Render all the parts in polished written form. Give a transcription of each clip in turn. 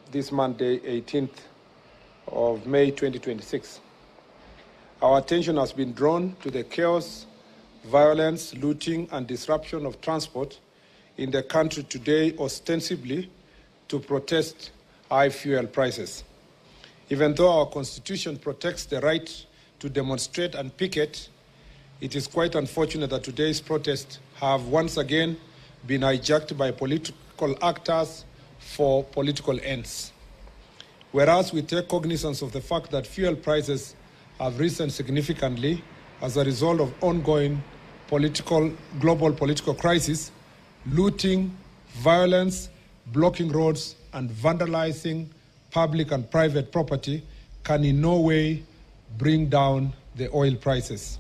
this Monday, 18th of May 2026. Our attention has been drawn to the chaos, violence, looting, and disruption of transport in the country today, ostensibly to protest high fuel prices. Even though our Constitution protects the right to demonstrate and picket, it is quite unfortunate that today's protests have once again been hijacked by political actors for political ends. Whereas we take cognizance of the fact that fuel prices have risen significantly as a result of ongoing global political crisis, looting, violence, blocking roads, and vandalizing public and private property can in no way bring down the oil prices.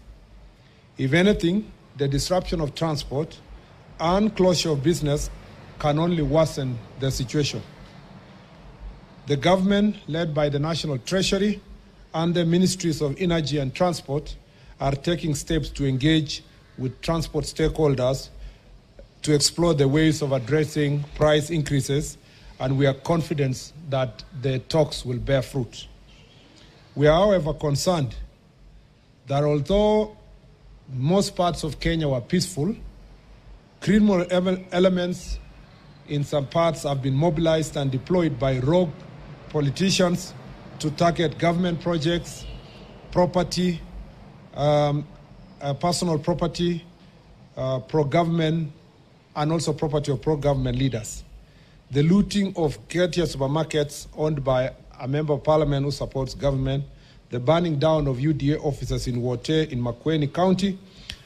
If anything, the disruption of transport and closure of business can only worsen the situation. The government, led by the National Treasury and the Ministries of Energy and Transport, are taking steps to engage with transport stakeholders to explore the ways of addressing price increases, and we are confident that the talks will bear fruit. We are, however, concerned that although most parts of Kenya were peaceful, criminal elements in some parts have been mobilized and deployed by rogue politicians to target government projects, property, personal property, pro-government, and also property of pro-government leaders. The looting of Getia supermarkets owned by a member of parliament who supports government, the burning down of UDA offices in Wote in Makueni County,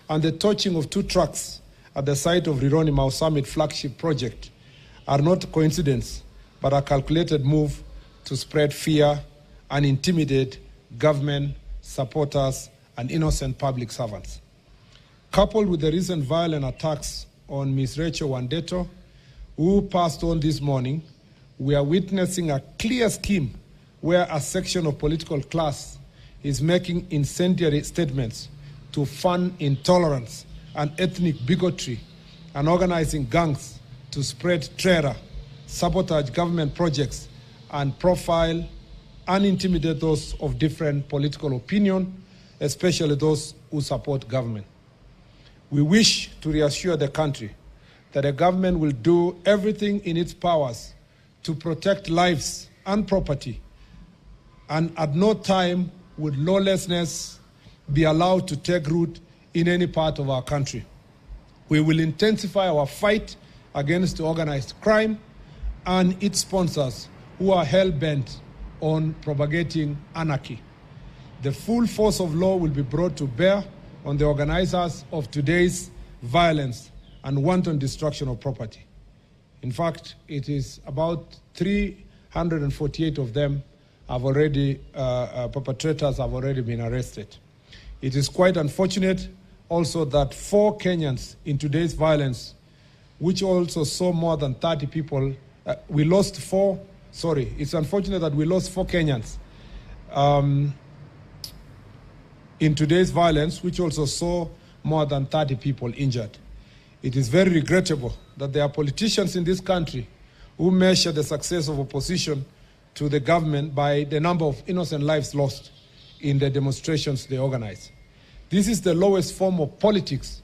and the torching of 2 trucks at the site of Rironi Mau Summit flagship project are not coincidence, but a calculated move to spread fear and intimidate government supporters and innocent public servants. Coupled with the recent violent attacks on Ms. Rachel Wandeto, who passed on this morning, we are witnessing a clear scheme where a section of political class is making incendiary statements to fund intolerance and ethnic bigotry and organizing gangs to spread terror, sabotage government projects, and profile and intimidate those of different political opinion, especially those who support government. We wish to reassure the country that the government will do everything in its powers to protect lives and property, and at no time would lawlessness be allowed to take root in any part of our country. We will intensify our fight against organized crime and its sponsors who are hell-bent on propagating anarchy. The full force of law will be brought to bear on the organizers of today's violence and wanton destruction of property. In fact, it is about 348 of them perpetrators have already been arrested. It is quite unfortunate also that 4 Kenyans in today's violence, which also saw more than 30 people, it's unfortunate that we lost 4 Kenyans in today's violence, which also saw more than 30 people injured. It is very regrettable that there are politicians in this country who measure the success of opposition to the government by the number of innocent lives lost in the demonstrations they organize. This is the lowest form of politics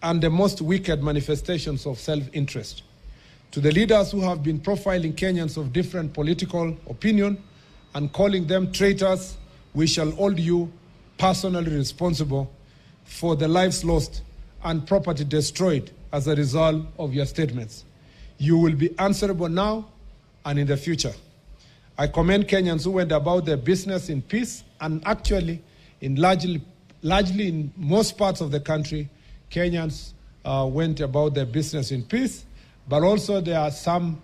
and the most wicked manifestations of self-interest. To the leaders who have been profiling Kenyans of different political opinion and calling them traitors, we shall hold you personally responsible for the lives lost and property destroyed as a result of your statements. You will be answerable now and in the future. I commend Kenyans who went about their business in peace, and actually, largely in most parts of the country, Kenyans went about their business in peace, but also there are some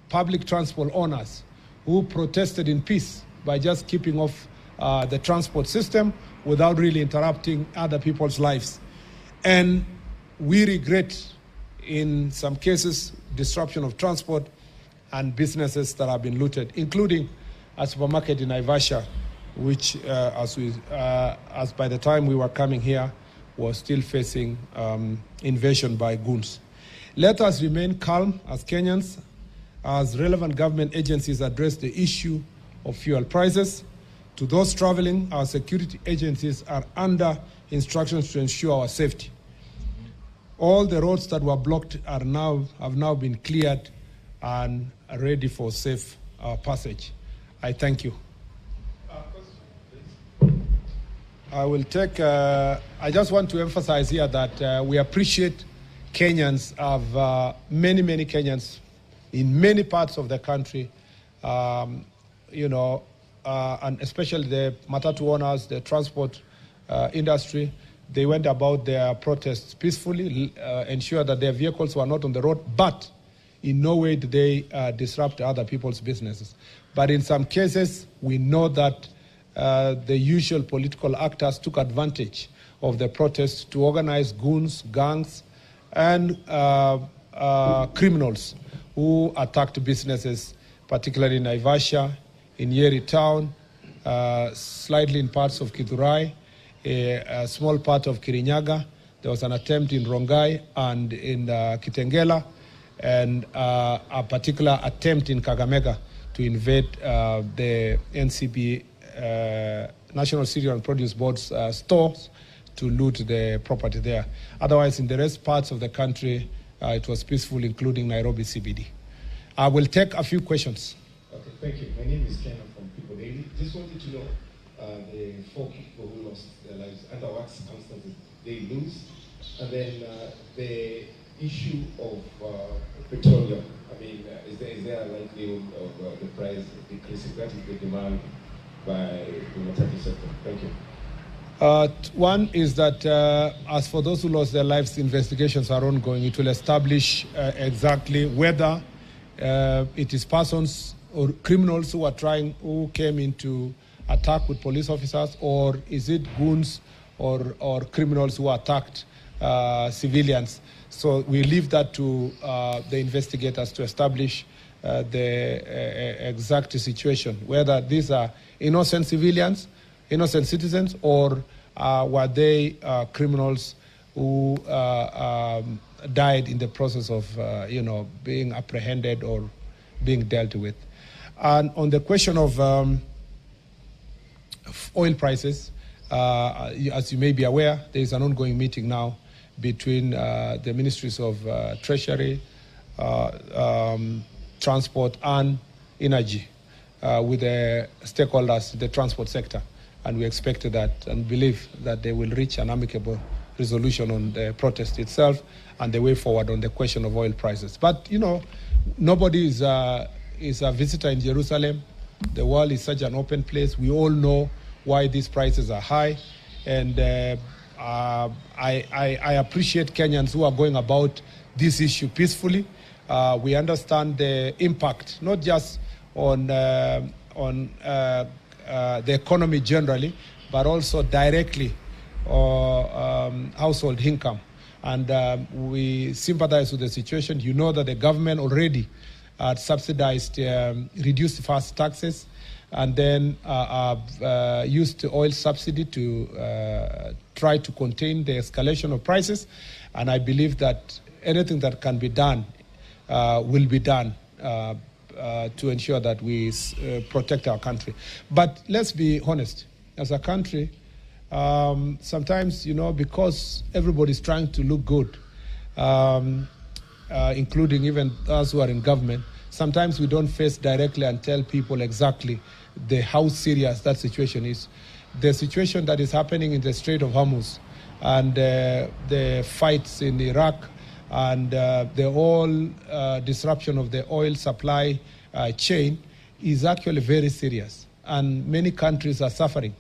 public transport owners who protested in peace by just keeping off the transport system without really interrupting other people's lives. And we regret, in some cases, disruption of transport and businesses that have been looted, including a supermarket in Naivasha, which, as by the time we were coming here, was still facing invasion by goons. Let us remain calm as Kenyans as relevant government agencies address the issue of fuel prices. To those traveling, our security agencies are under instructions to ensure our safety. All the roads that were blocked have now been cleared and are ready for safe passage. I thank you. I will take, I just want to emphasize here that we appreciate Kenyans, many Kenyans in many parts of the country, and especially the Matatu owners, the transport industry. They went about their protests peacefully, ensure that their vehicles were not on the road, but in no way did they disrupt other people's businesses. But in some cases, we know that the usual political actors took advantage of the protests to organize goons, gangs, and criminals who attacked businesses, particularly in Naivasha, in Nyeri town, slightly in parts of Kithurai, a small part of Kirinyaga. There was an attempt in Rongai and in Kitengela, and a particular attempt in Kakamega to invade the NCB, National Cereal and Produce Board's stores to loot the property there. Otherwise, in the rest parts of the country, it was peaceful, including Nairobi CBD. I will take a few questions. Okay, thank you. My name is Ken from People Daily. Just wanted to know the 4 people who lost their lives, under what circumstances they lose, and then the issue of petroleum. I mean, is there a likelihood of the price decreasing? That is the demand by the Matatu sector. Thank you. One is that as for those who lost their lives, investigations are ongoing. It will establish exactly whether it is persons or criminals who came into attack with police officers, or is it goons or criminals who attacked civilians. So we leave that to the investigators to establish the exact situation, whether these are innocent civilians, innocent citizens, or were they criminals who died in the process of being apprehended or being dealt with. And on the question of oil prices, as you may be aware, there is an ongoing meeting now between the ministries of Treasury, Transport and Energy with the stakeholders, the transport sector. And we expect that and believe that they will reach an amicable resolution on the protest itself and the way forward on the question of oil prices. But, nobody is a visitor in Jerusalem. The world is such an open place. We all know why these prices are high. And I appreciate Kenyans who are going about this issue peacefully. We understand the impact, not just on the economy generally, but also directly household income. And we sympathize with the situation. You know that the government already subsidized, reduced fast taxes, and then used oil subsidy to try to contain the escalation of prices. And I believe that anything that can be done will be done to ensure that we protect our country. But let's be honest, as a country, sometimes, because everybody's trying to look good, including even us who are in government, sometimes we don't face directly and tell people exactly how serious that situation is. The situation that is happening in the Strait of Hormuz and the fights in Iraq and the whole disruption of the oil supply chain is actually very serious. And many countries are suffering.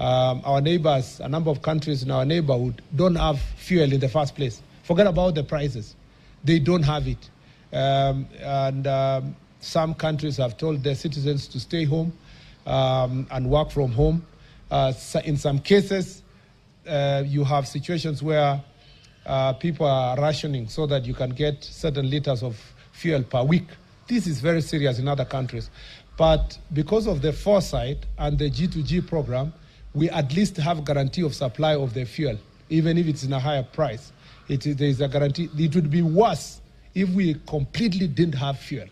Our neighbors, a number of countries in our neighborhood, don't have fuel in the first place. Forget about the prices. They don't have it. And some countries have told their citizens to stay home and work from home. In some cases, you have situations where people are rationing so that you can get certain liters of fuel per week. This is very serious in other countries. But because of the foresight and the G2G program, we at least have guarantee of supply of the fuel, even if it's in a higher price. There is a guarantee. It would be worse if we completely didn't have fuel.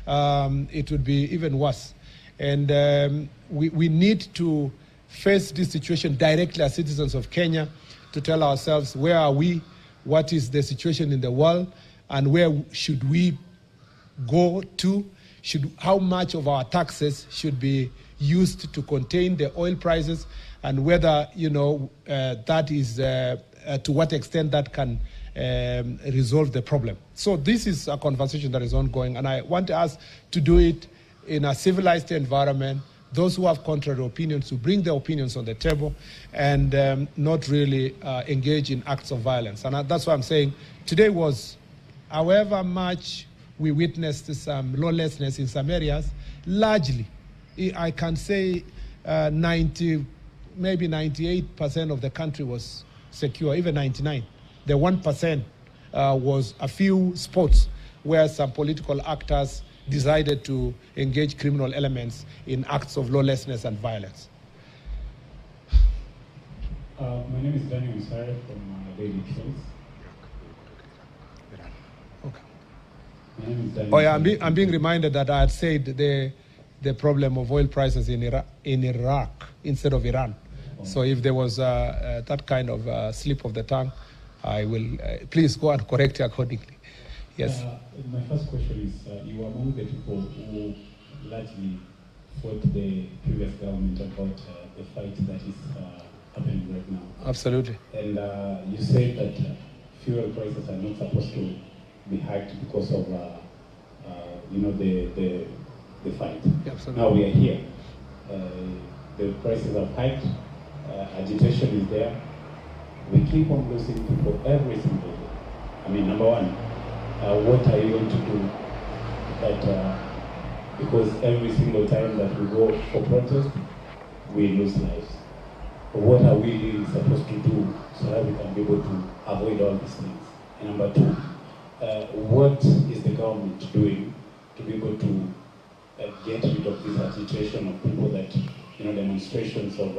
it would be even worse. And we need to face this situation directly as citizens of Kenya, to tell ourselves where are we, what is the situation in the world, and where should we go to, how much of our taxes should be used to contain the oil prices, and whether, that is, to what extent that can resolve the problem. So this is a conversation that is ongoing, and I want us to do it in a civilized environment. Those who have contrary opinions to bring their opinions on the table, and not really engage in acts of violence. And that's why I'm saying today was, however much we witnessed some lawlessness in some areas, largely, I can say 90, maybe 98% of the country was secure, even 99. The 1% was a few spots where some political actors decided to engage criminal elements in acts of lawlessness and violence. My name is Daniel Msare from Daily Trends. Okay. My name is Daniel. Oh yeah, I'm being reminded that I had said the problem of oil prices in Iraq instead of Iran. Oh. So if there was that kind of slip of the tongue, I will please go and correct you accordingly. Yes. My first question is, you are among the people who largely fought the previous government about the fight that is happening right now. Absolutely. And you said that fuel prices are not supposed to be hiked because of the fight. Yeah, absolutely. Now we are here. The prices are hiked. Agitation is there. We keep on losing people every single day. I mean, number one, what are you going to do that, because every single time that we go for protest, we lose lives. What are we really supposed to do so that we can be able to avoid all these things? And number two, what is the government doing to be able to get rid of this agitation of people that, demonstrations of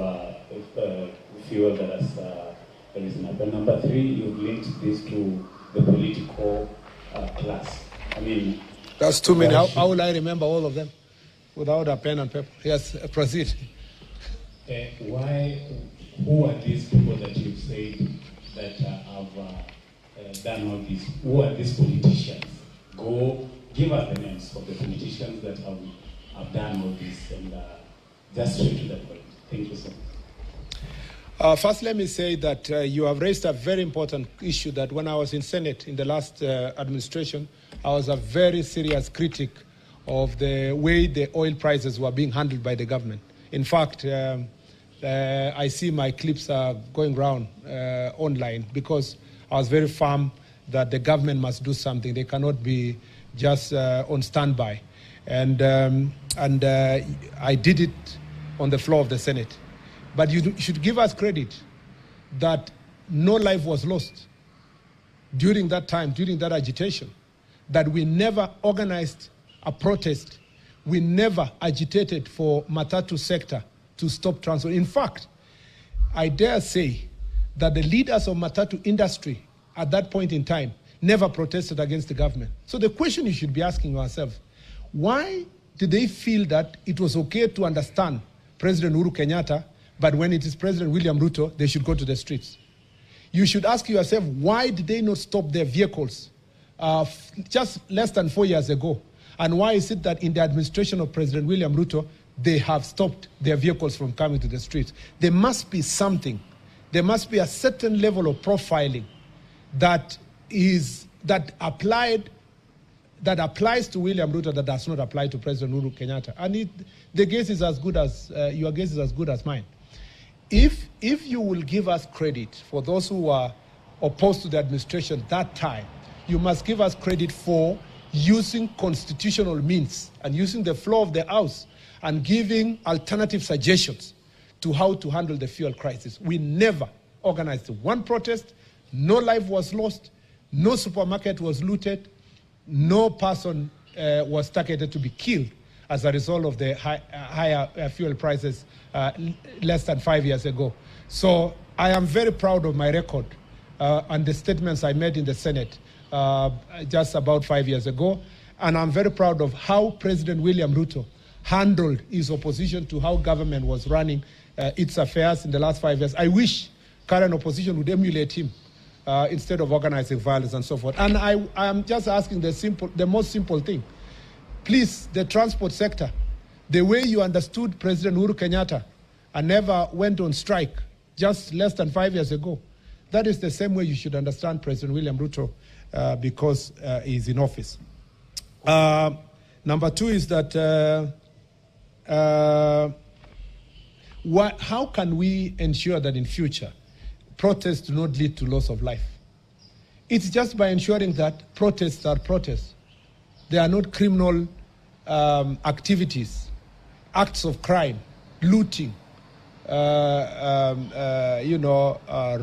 fuel that has risen up? And number three, you've linked this to the political class. I mean, that's too many. How will I remember all of them without a pen and paper? Yes, proceed. Who are these people that you've said that have done all this? Who are these politicians? Go give us the names of the politicians that have done all this, and just straight to the point. Thank you so much. First, let me say that you have raised a very important issue that when I was in Senate in the last administration, I was a very serious critic of the way the oil prices were being handled by the government. In fact, I see my clips are going around online because I was very firm that the government must do something. They cannot be just on standby. And I did it on the floor of the Senate. But you should give us credit that no life was lost during that time, during that agitation, that we never organized a protest. We never agitated for Matatu sector to stop transport. In fact, I dare say that the leaders of Matatu industry at that point in time never protested against the government. So the question you should be asking yourself, why did they feel that it was okay to understand President Uhuru Kenyatta, but when it is President William Ruto, they should go to the streets? You should ask yourself, why did they not stop their vehicles just less than 4 years ago? And why is it that in the administration of President William Ruto, they have stopped their vehicles from coming to the streets? There must be something. There must be a certain level of profiling that applies to William Ruto that does not apply to President Uhuru Kenyatta. And the guess is as good as, your guess is as good as mine. If you will give us credit for those who were opposed to the administration that time, you must give us credit for using constitutional means and using the floor of the House and giving alternative suggestions to how to handle the fuel crisis. We never organized one protest, no life was lost, no supermarket was looted, no person was targeted to be killed as a result of the higher fuel prices less than 5 years ago. So I am very proud of my record and the statements I made in the Senate just about 5 years ago. And I'm very proud of how President William Ruto handled his opposition to how government was running its affairs in the last 5 years. I wish current opposition would emulate him instead of organizing violence and so forth. And I am just asking the most simple thing. Please, the transport sector, the way you understood President Uhuru Kenyatta and never went on strike just less than 5 years ago, that is the same way you should understand President William Ruto because he's in office. Number two is that how can we ensure that in future protests do not lead to loss of life? It's just by ensuring that protests are protests. They are not criminal activities, acts of crime, looting,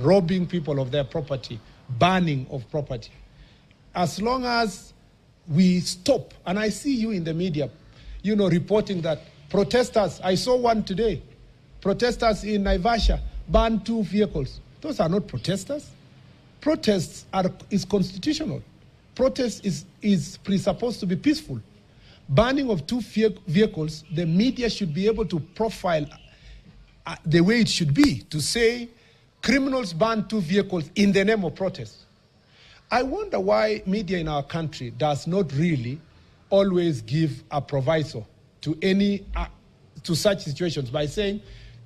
robbing people of their property, burning of property. As long as we stop, and I see you in the media, reporting that protesters, I saw one today, protesters in Naivasha banned 2 vehicles. Those are not protesters. Protests is constitutional. Protest is presupposed to be peaceful. Banning of 2 vehicles, the media should be able to profile the way it should be, to say criminals ban 2 vehicles in the name of protest. I wonder why media in our country does not really always give a proviso to such situations by saying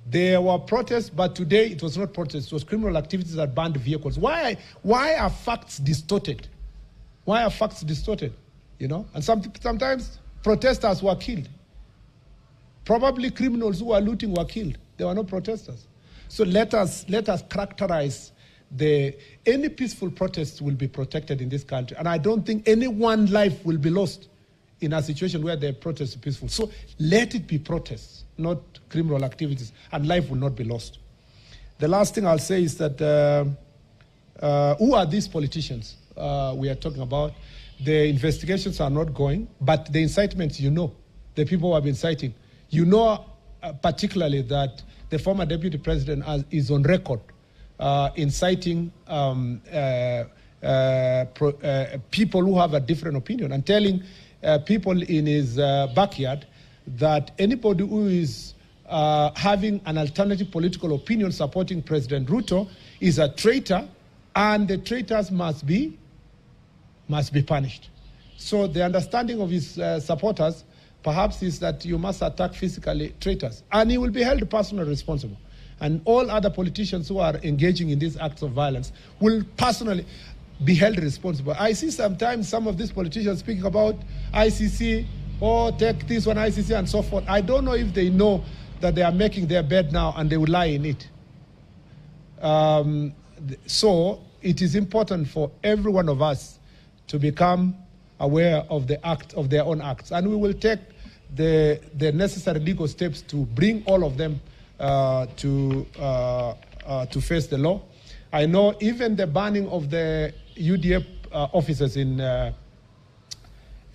there were protests, but today it was not protests, it was criminal activities that banned vehicles. Why are facts distorted? Why are facts distorted? And sometimes protesters were killed. Probably criminals who were looting were killed. They were not protesters. So let us characterize any peaceful protests will be protected in this country. And I don't think any one life will be lost in a situation where the protest is peaceful. So let it be protests, not criminal activities, and life will not be lost. The last thing I'll say is that who are these politicians we are talking about? The investigations are not going, but the incitements, the people who have been inciting, particularly that the former deputy president is on record inciting people who have a different opinion and telling people in his backyard that anybody who is having an alternative political opinion supporting President Ruto is a traitor, and the traitors must be punished. So the understanding of his supporters perhaps is that you must attack physically traitors, and he will be held personally responsible. And all other politicians who are engaging in these acts of violence will personally be held responsible. I see sometimes some of these politicians speaking about ICC, take this one, ICC, and so forth. I don't know if they know that they are making their bed now and they will lie in it. So it is important for every one of us to become aware of their own acts. And we will take the necessary legal steps to bring all of them to face the law. I know even the banning of the UDF officers in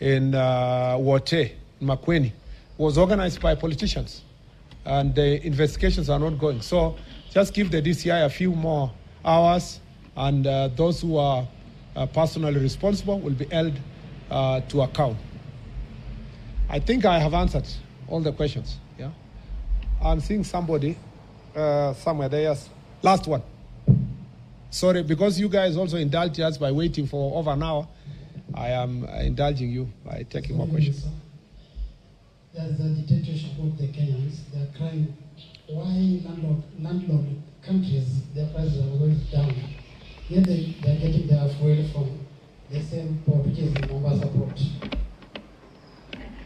Wote, Makweni, was organized by politicians, and the investigations are not going. So just give the DCI a few more hours, and those who are personally responsible will be held to account. I think I have answered all the questions. Yeah, I'm seeing somebody somewhere there. Yes, last one. Sorry, because you guys also indulged us by waiting for over an hour. I am indulging you by taking more questions. There's a dictatorship of the Kenyans. They are crying, why landlord countries, their prices are going down. Yet they are getting their fuel from the same port, which is the Mombasa port.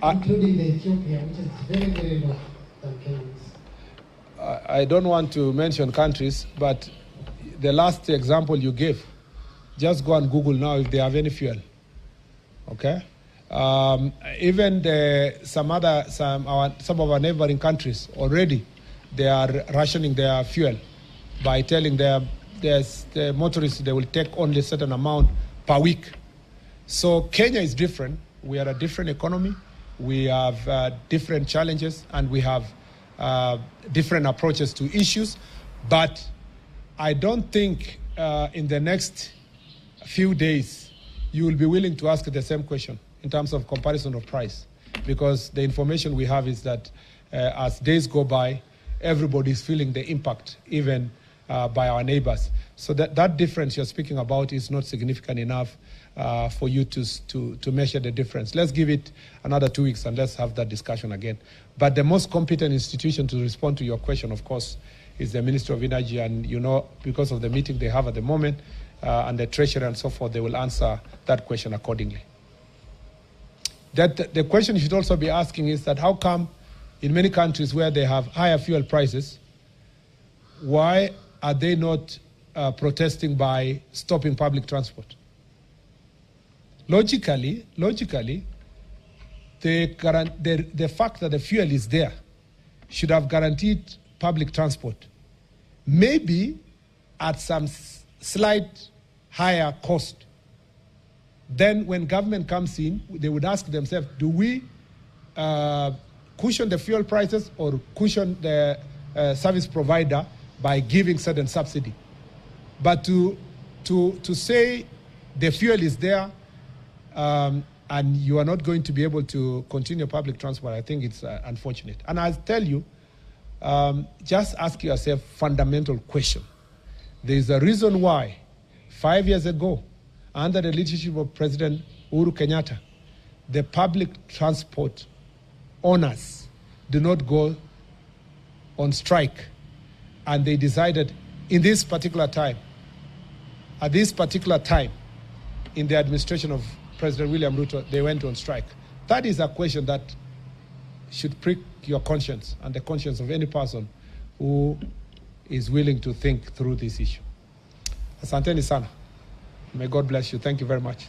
Including the Ethiopia, which is very, very low than Kenyans. I don't want to mention countries, but the last example you gave, just go and Google now if they have any fuel. Okay? Even some of our neighboring countries already, they are rationing their fuel by telling the motorists they will take only a certain amount per week. So Kenya is different. We are a different economy. We have different challenges, and we have different approaches to issues. But I don't think in the next few days you will be willing to ask the same question in terms of comparison of price, because the information we have is that as days go by, everybody is feeling the impact, even by our neighbors. So that difference you're speaking about is not significant enough for you to measure the difference. Let's give it another 2 weeks and let's have that discussion again. But the most competent institution to respond to your question, of course, is the Ministry of Energy, and because of the meeting they have at the moment and the Treasury and so forth, they will answer that question accordingly. The question you should also be asking is that how come in many countries where they have higher fuel prices, why are they not protesting by stopping public transport? Logically, the fact that the fuel is there should have guaranteed public transport, maybe at some slight higher cost. Then when government comes in, they would ask themselves, do we cushion the fuel prices or cushion the service provider by giving certain subsidy? But to say the fuel is there and you are not going to be able to continue public transport, I think it's unfortunate. And I'll tell you, just ask yourself a fundamental question. There is a reason why 5 years ago, under the leadership of President Uhuru Kenyatta, the public transport owners did not go on strike, and they decided at this particular time, in the administration of President William Ruto, they went on strike. That is a question that should prick your conscience and the conscience of any person who is willing to think through this issue. Asanteni sana. May God bless you. Thank you very much.